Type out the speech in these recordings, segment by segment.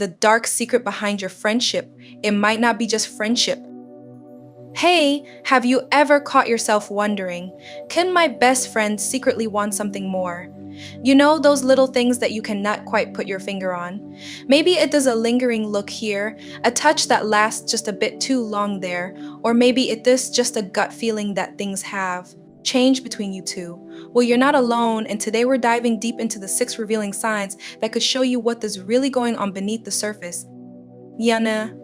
the dark secret behind your friendship. It might not be just friendship. Hey, have you ever caught yourself wondering, can my best friend secretly want something more? You know, those little things that you cannot quite put your finger on. Maybe it does a lingering look here, a touch that lasts just a bit too long there, or maybe it is just a gut feeling that things have changed between you two. Well, you're not alone, and today we're diving deep into the 6 revealing signs that could show you what is really going on beneath the surface. Yana,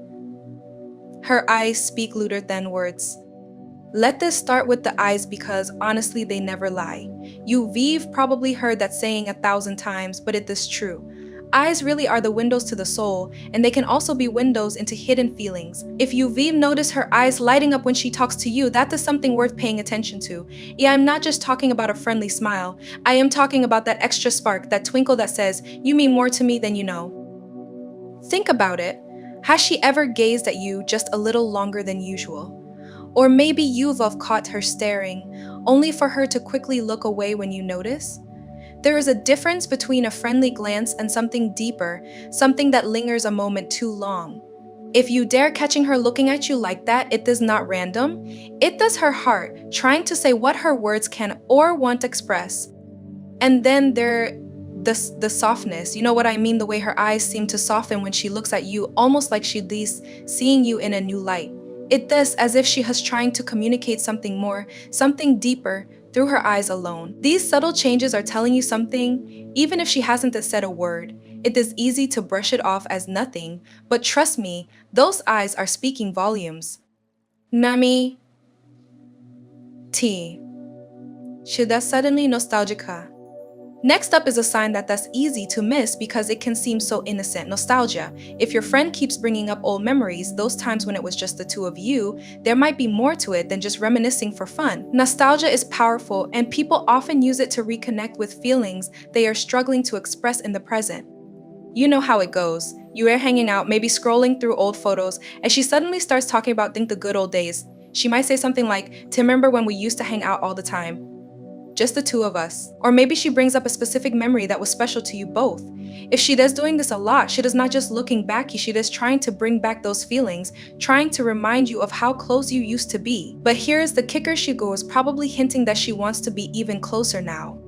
her eyes speak louder than words. Let this start with the eyes because honestly, they never lie. You've probably heard that saying 1,000 times, but it is true. Eyes really are the windows to the soul, and they can also be windows into hidden feelings. If you've noticed her eyes lighting up when she talks to you, that is something worth paying attention to. Yeah, I'm not just talking about a friendly smile. I am talking about that extra spark, that twinkle that says, you mean more to me than you know. Think about it. Has she ever gazed at you just a little longer than usual? Or maybe you've caught her staring, only for her to quickly look away when you notice? There is a difference between a friendly glance and something deeper, something that lingers a moment too long. If you dare catching her looking at you like that, it is not random. It does her heart, trying to say what her words can or won't express. And then the softness, you know what I mean? The way her eyes seem to soften when she looks at you, almost like she's seeing you in a new light. It does as if she is trying to communicate something more, something deeper, through her eyes alone. These subtle changes are telling you something, even if she hasn't said a word. It is easy to brush it off as nothing, but trust me, those eyes are speaking volumes. Nami T. Shida suddenly nostalgica. Next up is a sign that's easy to miss because it can seem so innocent. Nostalgia. If your friend keeps bringing up old memories, those times when it was just the two of you, there might be more to it than just reminiscing for fun. Nostalgia is powerful, and people often use it to reconnect with feelings they are struggling to express in the present. You know how it goes. You are hanging out, maybe scrolling through old photos, and she suddenly starts talking about the good old days. She might say something like, to remember when we used to hang out all the time. Just the two of us. Or maybe she brings up a specific memory that was special to you both. If she does doing this a lot, she does not just looking back, she does trying to bring back those feelings, trying to remind you of how close you used to be. But here's the kicker, she goes probably hinting that she wants to be even closer now.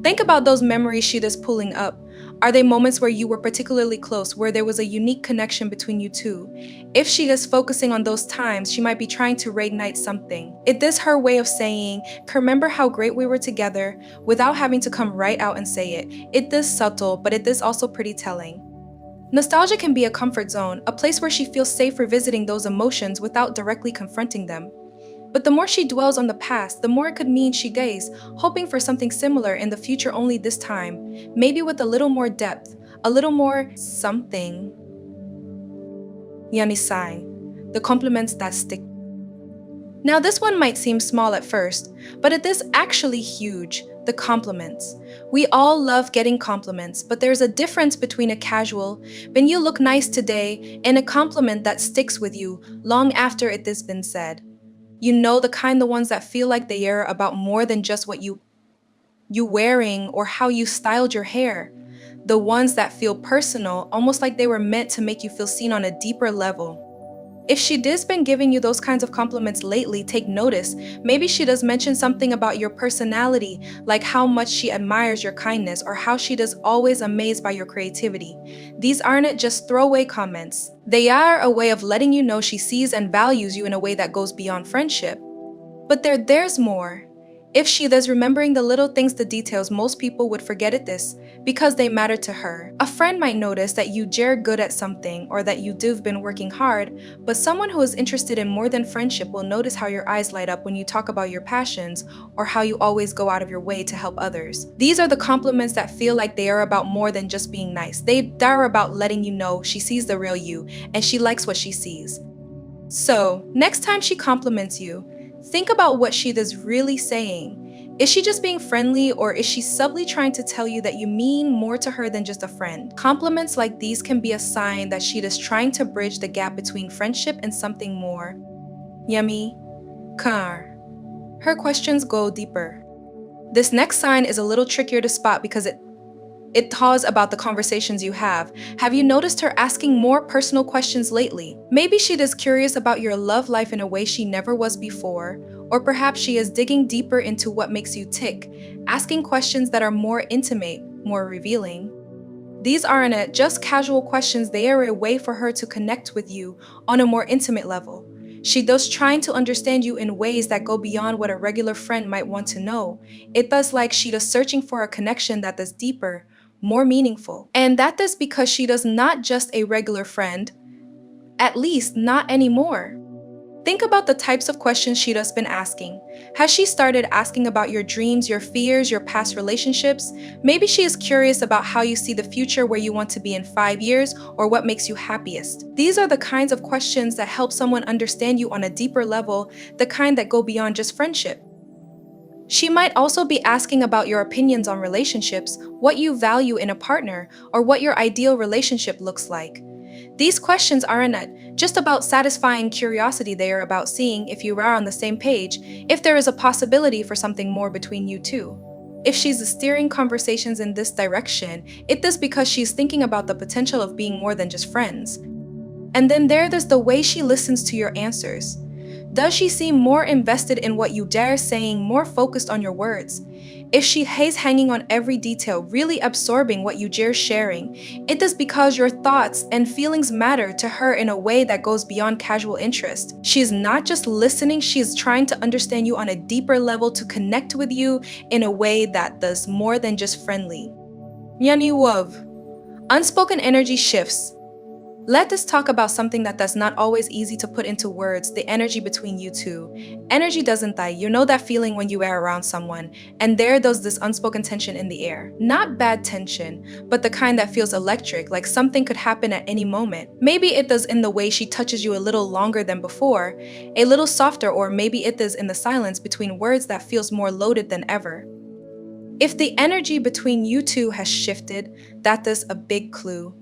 Think about those memories she is pulling up. Are they moments where you were particularly close, where there was a unique connection between you two? If she is focusing on those times, she might be trying to reignite something. It is her way of saying, remember how great we were together, without having to come right out and say it. It is subtle, but it is also pretty telling. Nostalgia can be a comfort zone, a place where she feels safe revisiting those emotions without directly confronting them. But the more she dwells on the past, the more it could mean she gazes, hoping for something similar in the future, only this time, maybe with a little more depth, a little more something. Yanisai, the compliments that stick. Now this one might seem small at first, but it is actually huge, the compliments. We all love getting compliments, but there's a difference between a casual, when you look nice today, and a compliment that sticks with you long after it has been said. You know, the ones that feel like they are about more than just what you wearing or how you styled your hair. The ones that feel personal, almost like they were meant to make you feel seen on a deeper level. If she does been giving you those kinds of compliments lately, take notice. Maybe she does mention something about your personality, like how much she admires your kindness or how she does always amazed by your creativity. These aren't just throwaway comments. They are a way of letting you know she sees and values you in a way that goes beyond friendship. But there's more. If she is remembering the little things, the details, most people would forget this because they matter to her. A friend might notice that you are good at something or that you've been working hard, but someone who is interested in more than friendship will notice how your eyes light up when you talk about your passions or how you always go out of your way to help others. These are the compliments that feel like they are about more than just being nice. They are about letting you know she sees the real you and she likes what she sees. So, next time she compliments you, think about what she is really saying. Is she just being friendly, or is she subtly trying to tell you that you mean more to her than just a friend? Compliments like these can be a sign that she is trying to bridge the gap between friendship and something more. Yummy. Kar. Her questions go deeper. This next sign is a little trickier to spot because It tells about the conversations you have. Have you noticed her asking more personal questions lately? Maybe she is curious about your love life in a way she never was before, or perhaps she is digging deeper into what makes you tick, asking questions that are more intimate, more revealing. These aren't just casual questions, they are a way for her to connect with you on a more intimate level. She does trying to understand you in ways that go beyond what a regular friend might want to know. It does like she does searching for a connection that is deeper, more meaningful. And that is because she does not just a regular friend, at least not anymore. Think about the types of questions she has been asking. Has she started asking about your dreams, your fears, your past relationships? Maybe she is curious about how you see the future, where you want to be in 5 years, or what makes you happiest. These are the kinds of questions that help someone understand you on a deeper level, the kind that go beyond just friendship. She might also be asking about your opinions on relationships, what you value in a partner, or what your ideal relationship looks like. These questions aren't just about satisfying curiosity, they are about seeing if you are on the same page, if there is a possibility for something more between you two. If she's steering conversations in this direction, it is because she's thinking about the potential of being more than just friends. And then there's the way she listens to your answers. Does she seem more invested in what you dare saying, more focused on your words? If she is hanging on every detail, really absorbing what you dare sharing, it is because your thoughts and feelings matter to her in a way that goes beyond casual interest. She is not just listening, she is trying to understand you on a deeper level, to connect with you in a way that does more than just friendly. Nyaniwov. Unspoken energy shifts. Let us talk about something that's not always easy to put into words, the energy between you two. Energy doesn't die. You know that feeling when you are around someone, and there's this unspoken tension in the air. Not bad tension, but the kind that feels electric, like something could happen at any moment. Maybe it is in the way she touches you a little longer than before, a little softer, or maybe it is in the silence between words that feels more loaded than ever. If the energy between you two has shifted, that is a big clue.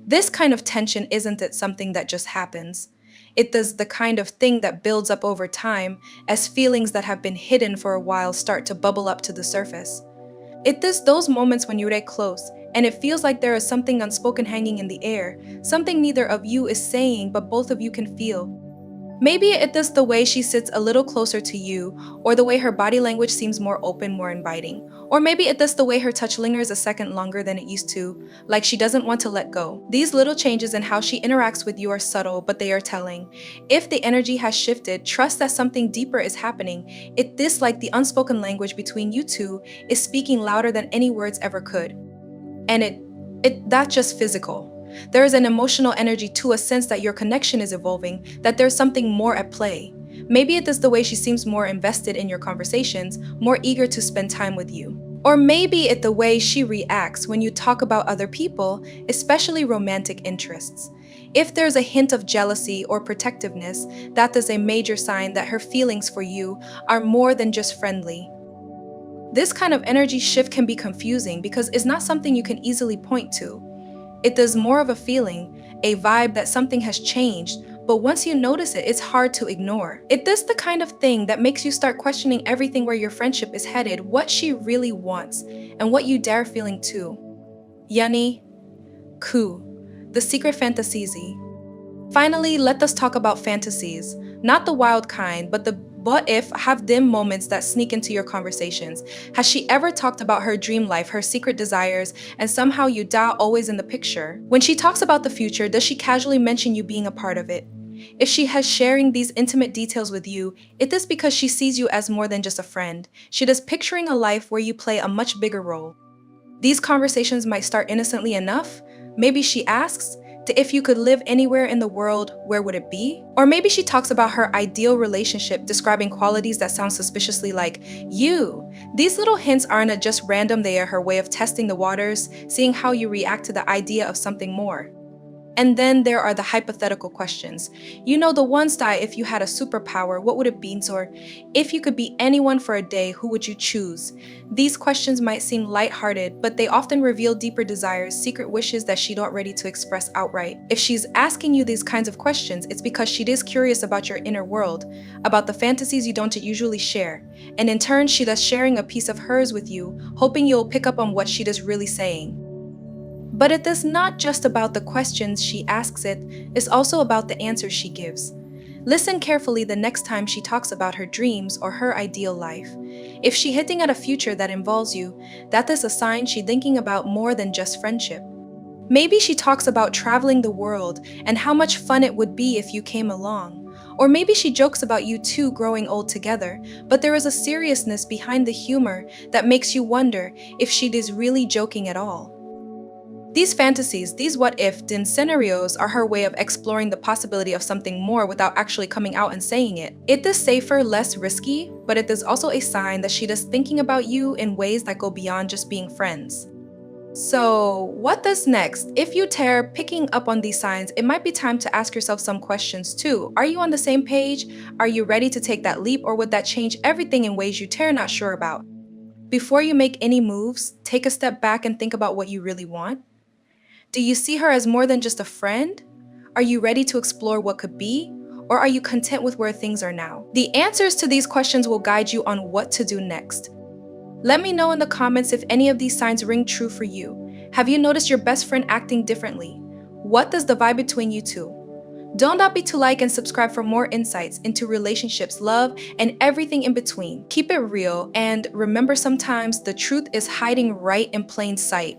This kind of tension isn't it something that just happens. It is the kind of thing that builds up over time as feelings that have been hidden for a while start to bubble up to the surface. It is those moments when you're close and it feels like there is something unspoken hanging in the air, something neither of you is saying but both of you can feel. Maybe it is the way she sits a little closer to you, or the way her body language seems more open, more inviting. Or maybe it is the way her touch lingers a second longer than it used to, like she doesn't want to let go. These little changes in how she interacts with you are subtle, but they are telling. If the energy has shifted, trust that something deeper is happening. It is like the unspoken language between you two is speaking louder than any words ever could. And that's just physical. There is an emotional energy to a sense that your connection is evolving, that there's something more at play. Maybe it is the way she seems more invested in your conversations, more eager to spend time with you. Or maybe it's the way she reacts when you talk about other people, especially romantic interests. If there's a hint of jealousy or protectiveness, that is a major sign that her feelings for you are more than just friendly. This kind of energy shift can be confusing because it's not something you can easily point to. It is more of a feeling, a vibe that something has changed, but once you notice it, it's hard to ignore. It is the kind of thing that makes you start questioning everything, where your friendship is headed, what she really wants, and what you dare feeling too. Yani Ku, the secret fantasies. Finally, let us talk about fantasies. Not the wild kind, but the what if have dim moments that sneak into your conversations. Has she ever talked about her dream life, her secret desires, and somehow you die always in the picture? When she talks about the future, does she casually mention you being a part of it? If she has sharing these intimate details with you, it is because she sees you as more than just a friend. She is picturing a life where you play a much bigger role. These conversations might start innocently enough. Maybe she asks, if you could live anywhere in the world, where would it be? Or maybe she talks about her ideal relationship, describing qualities that sound suspiciously like you. These little hints aren't just random, they are her way of testing the waters, seeing how you react to the idea of something more. And then there are the hypothetical questions. You know, the ones that if you had a superpower, what would it be? Or if you could be anyone for a day, who would you choose? These questions might seem lighthearted, but they often reveal deeper desires, secret wishes that she's not ready to express outright. If she's asking you these kinds of questions, it's because she is curious about your inner world, about the fantasies you don't usually share. And in turn, she is sharing a piece of hers with you, hoping you'll pick up on what she is really saying. But it is not just about the questions she asks it's also about the answers she gives. Listen carefully the next time she talks about her dreams or her ideal life. If she hinting at a future that involves you, that is a sign she thinking about more than just friendship. Maybe she talks about traveling the world and how much fun it would be if you came along. Or maybe she jokes about you two growing old together, but there is a seriousness behind the humor that makes you wonder if she is really joking at all. These fantasies, these what-if scenarios are her way of exploring the possibility of something more without actually coming out and saying it. It is safer, less risky, but it is also a sign that she is thinking about you in ways that go beyond just being friends. So, what does next? If you tear picking up on these signs, it might be time to ask yourself some questions too. Are you on the same page? Are you ready to take that leap, or would that change everything in ways you tear not sure about? Before you make any moves, take a step back and think about what you really want. Do you see her as more than just a friend? Are you ready to explore what could be? Or are you content with where things are now? The answers to these questions will guide you on what to do next. Let me know in the comments if any of these signs ring true for you. Have you noticed your best friend acting differently? What does the vibe between you two? Don't forget to like and subscribe for more insights into relationships, love, and everything in between. Keep it real, and remember, sometimes the truth is hiding right in plain sight.